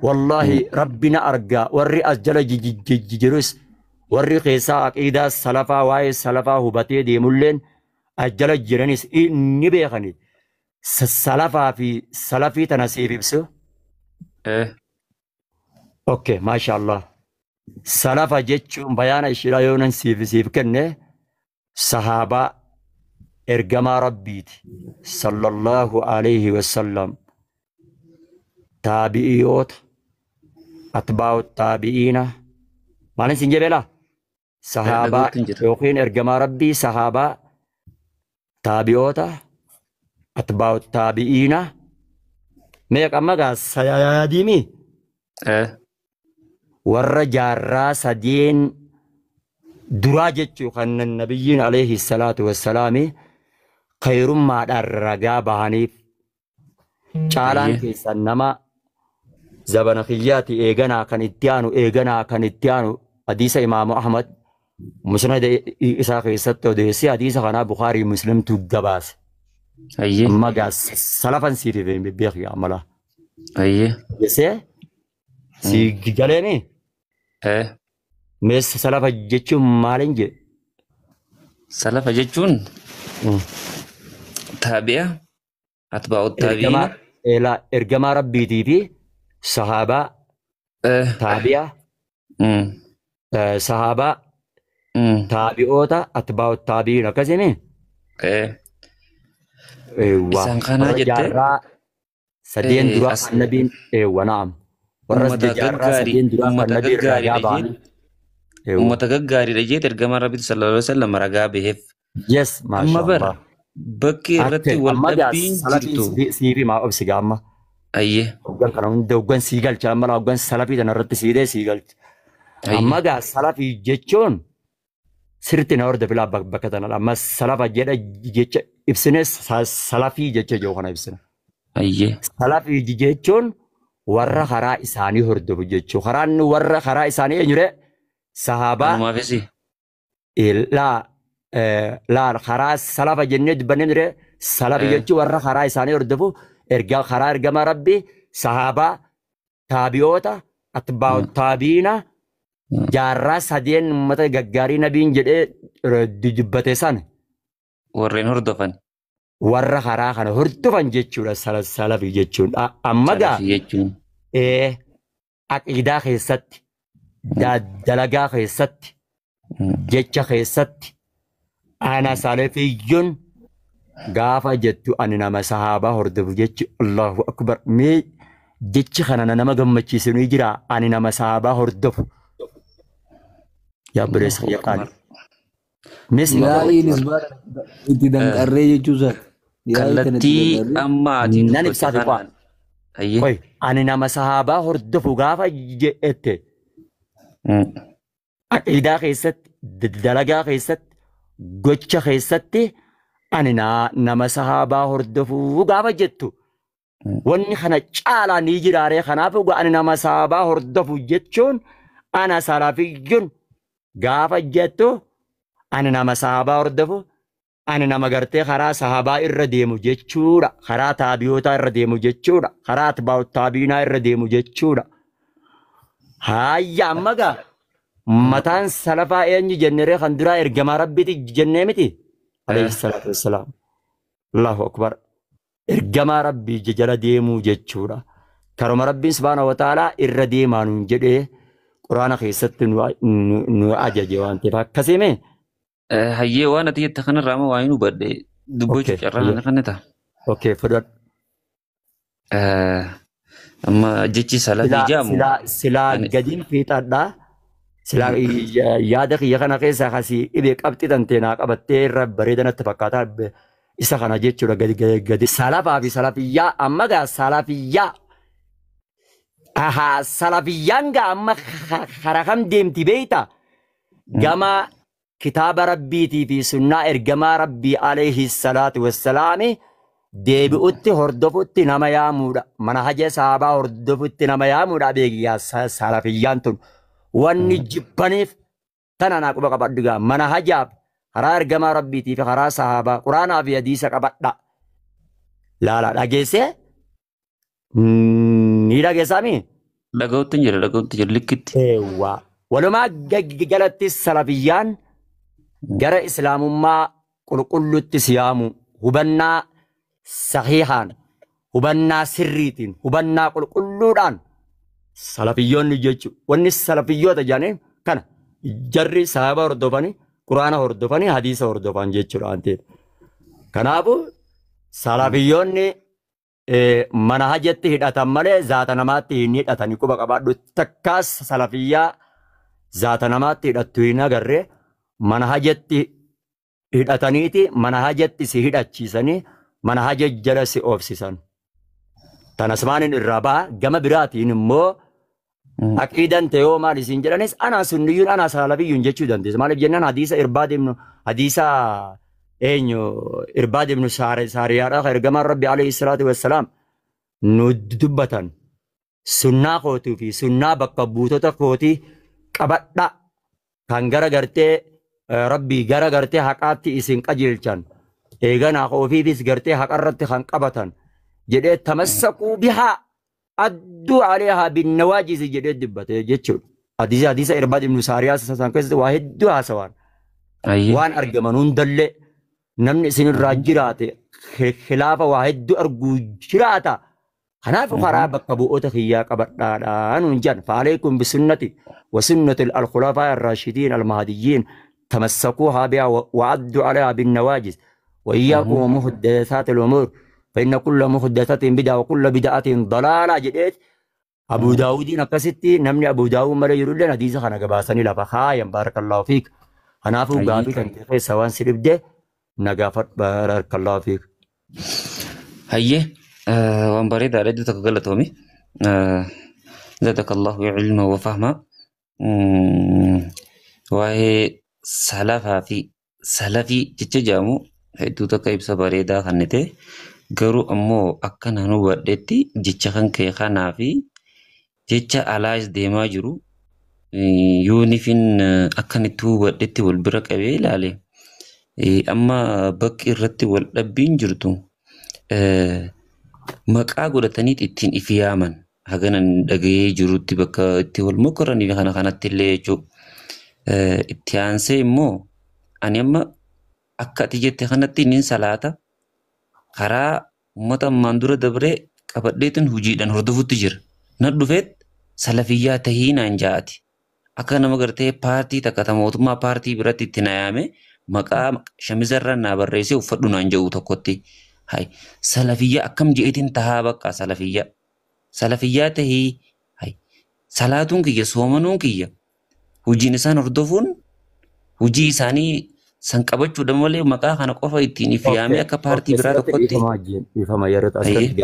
والله ربنا أرجع وري أجل جرس وري قيسا عقيدة سلفا واي سلفا هبتي دي مولين أجل جرانيس إني بيخني سلفا في سلفي تناسيب بسو إيه أوكي ما شاء الله سلفا جتشو بيانا إشرايونا سيف كنه صحابة إرجما ربيت صلى الله عليه وسلم تابعيوت أتباع التابعين ما نسينجي بلا صحابة dhagootti hin jira. يوقين إرجما ربي صحابة تابعوتا أتباع التابعين ميك أمغا سياديمي إيه والرجال سدين دراجة خن النبيين عليه الصلاة والسلام خير ما درجا بهانيف چالان أيه كيسان نما زبان خياتي إيغانا كان اتيانو حديث إمام أحمد مسند إساق ستو ديسي حديث خانا بخاري مسلم تقباس أيه أما قاس سلفا سيري فين بيخي عملا أيه يسي سي قليمي إيه ميس سلفا جيتشو مالنجي salafa jechuun taabi'a atbaa'u taabi'iina إرجما ربي تي في صحابة تابعة صحابة تابعوتا أتباع التابعين كذا isaan kanaa jette سدين دراء النبي ونعم والرصد جارة سدين دراء النبي رجابان ummata gaggaariidha jeet ergamaa rabbitti sallallahu alaihi wasallam ragaa baheef يس ما amma شاء bara الله bakki irratti wal أما جاس dhabbiin سلفي jirtu سيري ما أبسي جامة ayyee وقال كانوا عنده وقال سيجال جامة وقال سلفي تنرد سيدة سيجال أما ayyee جاس سلفي جتشون سرت نورد بلا بكتنا أما سلفا جدا جتش إبسنس سلفي جتش جوهنا إبسنا ayyee سلفي جتشون ورا خرا إساني هرد بجتشو خران ورا خرا إساني ينيره صحابة anumaafisi لا لا خرا سلفا جند بنيره سلفي جتشو ورا خرا إساني هرد بو إرجع خرا إرجع ما ربي صحابة تابعوتا أتباع التابعين جارة سدين متى جاري نبين جدي دجبته سان warreen hordofan warra karaa kana hordofan jechuudha salafi jechuun amma gaa salafii jechuun aqiidaa keessatti dalagaa keessatti jecha keessatti ana salafiyyuun gaafa jettu ani nama sahaabaa hordofu jechu Allahu akbar mee jechi kana nama gammachiisu ni jira ani nama sahaabaa hordofu yaa bireessa yaqaan mis Yaa'ii nisbaa itti danqarree jechuusaa. kallattii amma ati nan ibsaati dubbatte qaan ayyee koy ani nama sahaabaa hordofu gaafa jette aqiidaa keessatti dalagaa keessatti gocha keessatti ani nama sahaabaa hordofuu gaafa jettu wanni kana caalaa ni jiraaree kanaaf ani nama sahaabaa hordofu jechuun ana salafiyyuun gaafa jettu ani nama sahaabaa hordofu ani nama gartee karaa sahaabaa irra deemu jechuudha karaa taabiyootaa irra deemu jechuudha karaa atbaa'u taabiinaa irra deemu jechuudha hayya amma gaa mataan salafaa eenyu jenneree kan duraa ergamaa rabbiiti jennee miti alayhi salaatu wassalaam allahu akbar ergamaa rabbii jala deemuu jechuudha karuma rabbiin subhaanahu wa ta'aalaa irra deemaa nuun jedhee quraana keessatti nu ajaje waan ta'eef akkasii hayyee waan ati jette kanarraa amma waa hin hubadhe dubbachuu carraa kana ta'a. Okay, fudhadhu. Amma jechi salafii jaamu silaa gadiin fiixadhaa. Silaa yaada kiyya kana keessaa kasii dhibee qabxii tanteenaa qabattee irra bareedanatti fakkaataa isa kana jechuudha gadi. Salafaa fi salafiyyaa amma gaa salafiyyaa. Salafiyyaan gaa amma karaa kam deemti beeyta? Gama kitaaba rabbiitii fi sunnaa ergamaa rabbii alayhi salaatu wassalaami deebi'utti hordofutti nama yaamuudha. Mana haja sahabaa hordofutti nama yaamuudha beekiyaa salafiyyaan tun. Wanni jibbaniif tana naa quba qabadhu gaa mana hajaaf karaa ergamaa rabbiitii fi karaa sahabaa quraanaa fi hadiisa qabadha. Laala dhageessee ni dhageessaami dhaga'uutti jira likkitti. Eewwa. Walumaa galatti salafiyyaan gara islaamummaa qulqulluutti siyaamu hubannaa sahihaan hubannaa sirriitiin hubannaa qulqulluudhaan salafiyyoonni jechuudha. Wanni salafiyyoota jedhanii kana jarri sahaaba hordofanii quraana hordofanii hadiisa hordofan jechuudha waan ta'eef. Kanaafuu salafiyyoonni mana hajjatti hidhatan malee zaata namaatti hin hidhatanii quba qabaadhu. Takkaas salafiyyaa zaata namaatti hidhattu hin agarree mana hajjatti hidhataniiti mana hajjatti si hidhachiisanii mana hajja jala si oofsisan. Tanas maaliin irraa ba'a gama biraatiin immoo aqiidan ta'ee maal isin jedhanis anaa sunniyyuun anaa salafiyyuun jechuu dandeessa. Maaliif jennaan hadiisa irbaad ibnu hadiisa eenyu irbaad ibnu saariyaadhaa ergamaan rabbi alayhi salaatu wassalaam nu dubbatan sunnaa kootii fi sunnaa bakka buutota kootii qabadha kan gara gartee rabbii gara gartee haqaatti isin qajeelchan eeganaa ofiifis gartee haqarratti kan qabatan jedhee tamassaquu bihaa adduu aleehaa binnawaajizi jedhee dubbate jechuudha. Hadiisa irbaad ibnu saariyaa san keessatti waa hedduu haasawaan waan argaman hundallee namni isinirraa jiraate khilaafa waa hedduu arguu jiraata. Kanaaf karaa bakka bu'oota kiyyaa qabadhaadhaan hunjan fa'aleekum bisunnati wasunnati al-khulafaa ar-raashidiin al-mahdiyyiin tamassakuu bihaa wa'addu aleehaa binnawaajiz وإياكم ومحدثات الأمور فإن كل محدثة بدعة وكل بدعة ضلالة جديد أبو داود نكستي نمني أبو داود مرة يقول لنا ديزا خنا جباسني لفخايا بارك الله فيك أنا فوق قابل كنت سوان سرب ده نجافت بارك الله فيك هيه وان بريد على دو تقلتومي زادك الله علما وفهما وهي سلفي جتجامو hedduu takka ibsa bareedaa kannite garuu ammoo akka nan hubadhetti jecha kan kee kanaa fi jecha alaas deemaa jiru yuunifin akkanitti hubadhetti wal bira qabee ilaale amma bakki irratti wal dhabbiin jirtu maqaa godhataniit ittiin ifi yaaman haganan dhagayee jirutti bakka itti wal mokoranii kana kanatti illee jechuudha. Itti aansee immoo ani amma akka ati jette kanatti nin salaata karaa ummata ammaan dura dabree qabadheetin hujiidhaan hordofutti jira. Nan dhufeet salafiyyaa tahii naan jaati. Akka nama gartee paartii takka mootummaa paartii biratti itti nayaame maqaa shamizarra naa barreessee uffadhu naan jedhu tokkotti. Hai salafiyyaa akkam jeetiin tahaa bakka salafiyyaa. Salafiyyaa tahii hai salaatuun kiyya soomanuun kiyya hujiin isaan hordofuun hujii isaanii san qabachuudha malee maqaa kana qofa ittiin ifi yaamee akka paartii biraa tokkotti. Ifama yeroo asirratti